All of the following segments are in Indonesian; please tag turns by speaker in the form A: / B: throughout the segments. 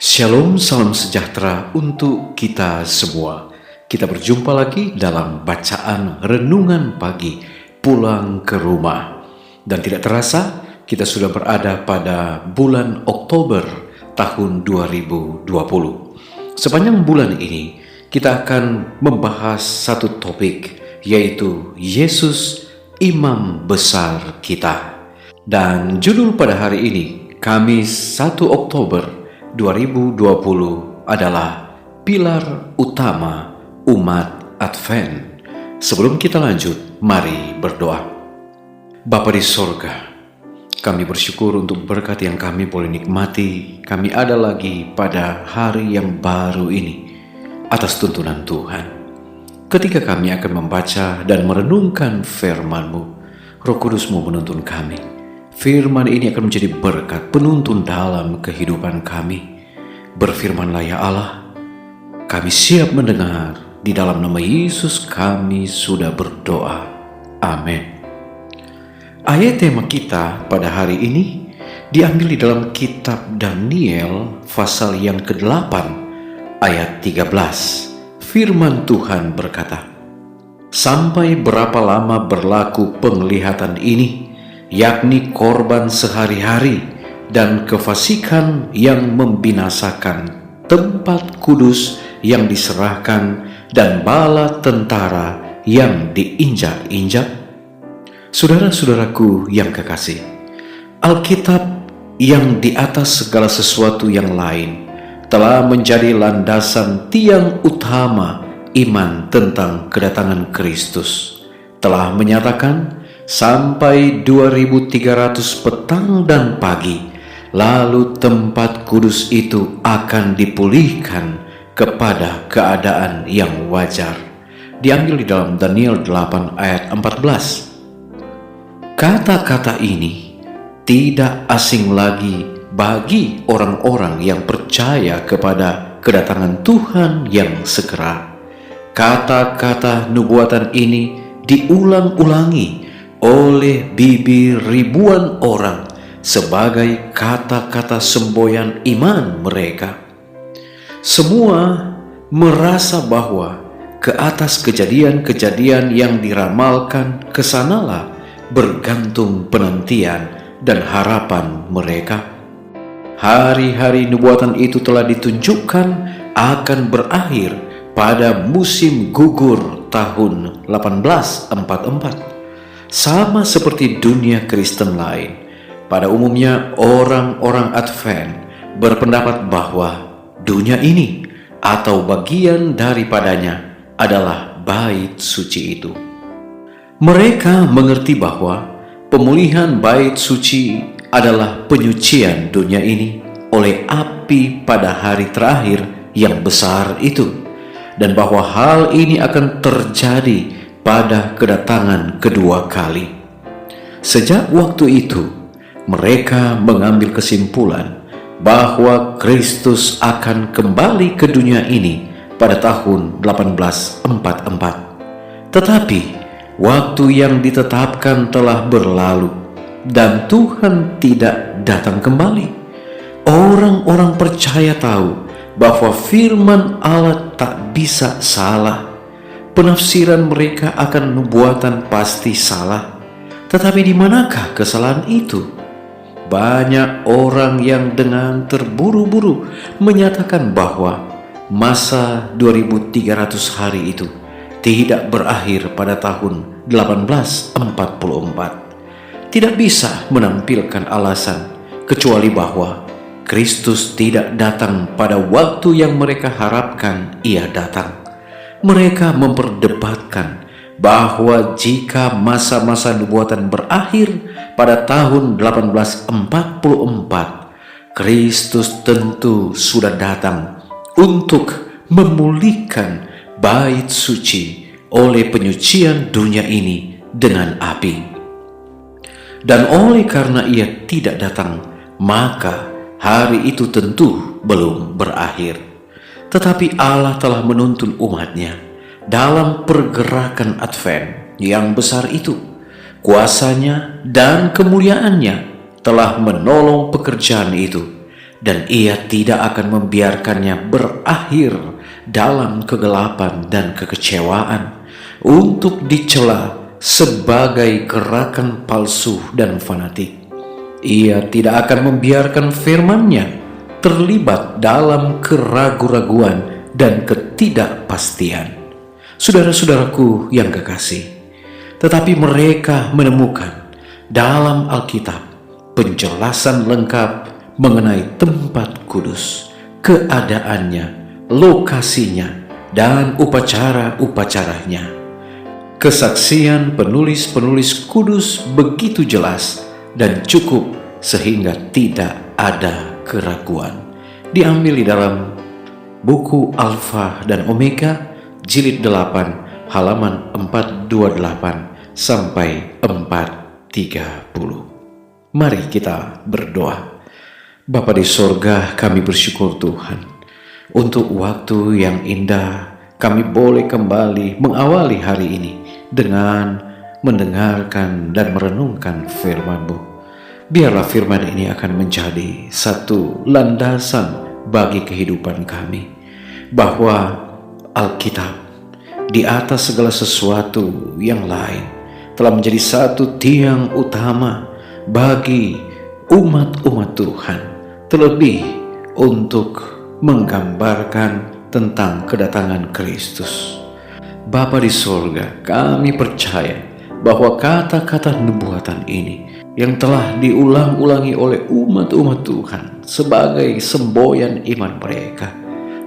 A: Shalom, salam sejahtera untuk kita semua. Kita berjumpa lagi dalam bacaan renungan pagi pulang ke rumah. Dan tidak terasa kita sudah berada pada bulan Oktober tahun 2020. Sepanjang bulan ini kita akan membahas satu topik, yaitu Yesus Imam Besar kita. Dan judul pada hari ini, Kamis 1 Oktober 2020 adalah pilar utama umat Advent. Sebelum kita lanjut, mari berdoa. Bapa di sorga, kami bersyukur untuk berkat yang kami boleh nikmati. Kami ada lagi pada hari yang baru ini atas tuntunan Tuhan. Ketika kami akan membaca dan merenungkan firman-Mu, Roh Kudus-Mu menuntun kami. Firman ini akan menjadi berkat penuntun dalam kehidupan kami. Berfirmanlah ya Allah, kami siap mendengar. Di dalam nama Yesus kami sudah berdoa. Amin. Ayat tema kita pada hari ini diambil di dalam kitab Daniel pasal yang ke-8 ayat 13. Firman Tuhan berkata, "Sampai berapa lama berlaku penglihatan ini, yakni korban sehari-hari dan kefasikan yang membinasakan tempat kudus yang diserahkan dan bala tentara yang diinjak-injak?" Saudara-saudaraku yang kekasih, Alkitab yang di atas segala sesuatu yang lain telah menjadi landasan tiang utama iman tentang kedatangan Kristus. Telah menyatakan sampai 2300 petang dan pagi, lalu tempat kudus itu akan dipulihkan kepada keadaan yang wajar. Diambil di dalam Daniel 8 ayat 14. Kata-kata ini tidak asing lagi bagi orang-orang yang percaya kepada kedatangan Tuhan yang segera. Kata-kata nubuatan ini diulang-ulangi oleh bibir ribuan orang sebagai kata-kata semboyan iman mereka. Semua merasa bahwa ke atas kejadian-kejadian yang diramalkan kesanalah bergantung penantian dan harapan mereka. Hari-hari nubuatan itu telah ditunjukkan akan berakhir pada musim gugur tahun 1844. Sama seperti dunia Kristen lain, pada umumnya orang-orang Advent berpendapat bahwa dunia ini atau bagian daripadanya adalah bait suci itu. Mereka mengerti bahwa pemulihan bait suci adalah penyucian dunia ini oleh api pada hari terakhir yang besar itu, dan bahwa hal ini akan terjadi pada kedatangan kedua kali. Sejak waktu itu, mereka mengambil kesimpulan bahwa Kristus akan kembali ke dunia ini pada tahun 1844. Tetapi, waktu yang ditetapkan telah berlalu dan Tuhan tidak datang kembali. Orang-orang percaya tahu bahwa firman Allah tak bisa salah. Penafsiran mereka akan nubuatan pasti salah. Tetapi di manakah kesalahan itu? Banyak orang yang dengan terburu-buru menyatakan bahwa masa 2300 hari itu tidak berakhir pada tahun 1844. Tidak bisa menampilkan alasan kecuali bahwa Kristus tidak datang pada waktu yang mereka harapkan Ia datang. Mereka memperdebatkan bahwa jika masa-masa nubuatan berakhir pada tahun 1844, Kristus tentu sudah datang untuk memulihkan bait suci oleh penyucian dunia ini dengan api. Dan oleh karena Ia tidak datang, maka hari itu tentu belum berakhir. Tetapi Allah telah menuntun umatnya dalam pergerakan Advent yang besar itu. Kuasanya dan kemuliaannya telah menolong pekerjaan itu dan Ia tidak akan membiarkannya berakhir dalam kegelapan dan kekecewaan untuk dicela sebagai gerakan palsu dan fanatik. Ia tidak akan membiarkan firman-Nya terlibat dalam keraguan-raguan dan ketidakpastian. Saudara-saudaraku yang kekasih, tetapi mereka menemukan dalam Alkitab penjelasan lengkap mengenai tempat kudus, keadaannya, lokasinya, dan upacara-upacaranya. Kesaksian penulis-penulis kudus begitu jelas dan cukup sehingga tidak ada keraguan. Diambil di dalam buku Alfa dan Omega, jilid 8, halaman 428 sampai 430. Mari kita berdoa. Bapa di sorga, kami bersyukur Tuhan untuk waktu yang indah kami boleh kembali mengawali hari ini dengan mendengarkan dan merenungkan firman-Mu. Biarlah firman ini akan menjadi satu landasan bagi kehidupan kami, bahwa Alkitab di atas segala sesuatu yang lain telah menjadi satu tiang utama bagi umat-umat Tuhan, terlebih untuk menggambarkan tentang kedatangan Kristus. Bapa di sorga, kami percaya bahwa kata-kata nubuatan ini yang telah diulang-ulangi oleh umat-umat Tuhan sebagai semboyan iman mereka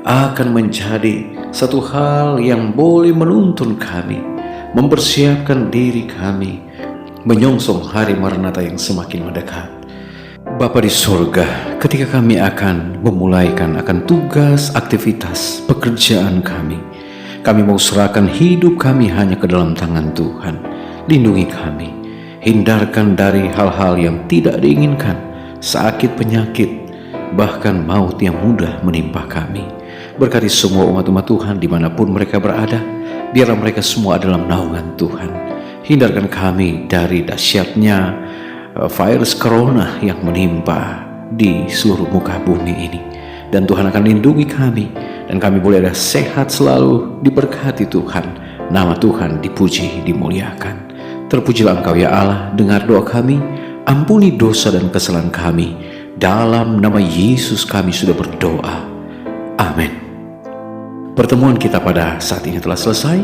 A: akan menjadi satu hal yang boleh menuntun kami, mempersiapkan diri kami menyongsong hari Maranatha yang semakin mendekat. Bapa di sorga, ketika kami akan memulaikan akan tugas, aktivitas, pekerjaan kami mau serahkan hidup kami hanya ke dalam tangan Tuhan. Lindungi kami, hindarkan dari hal-hal yang tidak diinginkan, sakit, penyakit, bahkan maut yang mudah menimpa kami. Berkati semua umat-umat Tuhan dimanapun mereka berada, biarlah mereka semua dalam naungan Tuhan. Hindarkan kami dari dahsyatnya virus corona yang menimpa di seluruh muka bumi ini. Dan Tuhan akan lindungi kami, dan kami boleh ada sehat selalu, diberkati Tuhan. Nama Tuhan dipuji, dimuliakan. Terpujilah Engkau ya Allah, dengar doa kami, ampuni dosa dan kesalahan kami. Dalam nama Yesus kami sudah berdoa. Amin. Pertemuan kita pada saat ini telah selesai.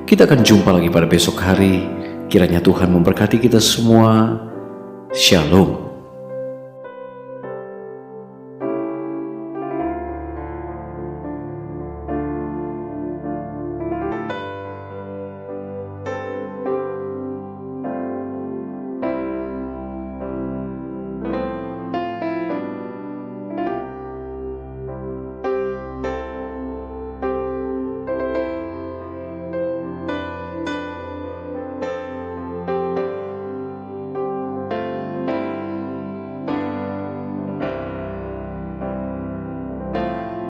A: Kita akan jumpa lagi pada besok hari. Kiranya Tuhan memberkati kita semua. Shalom.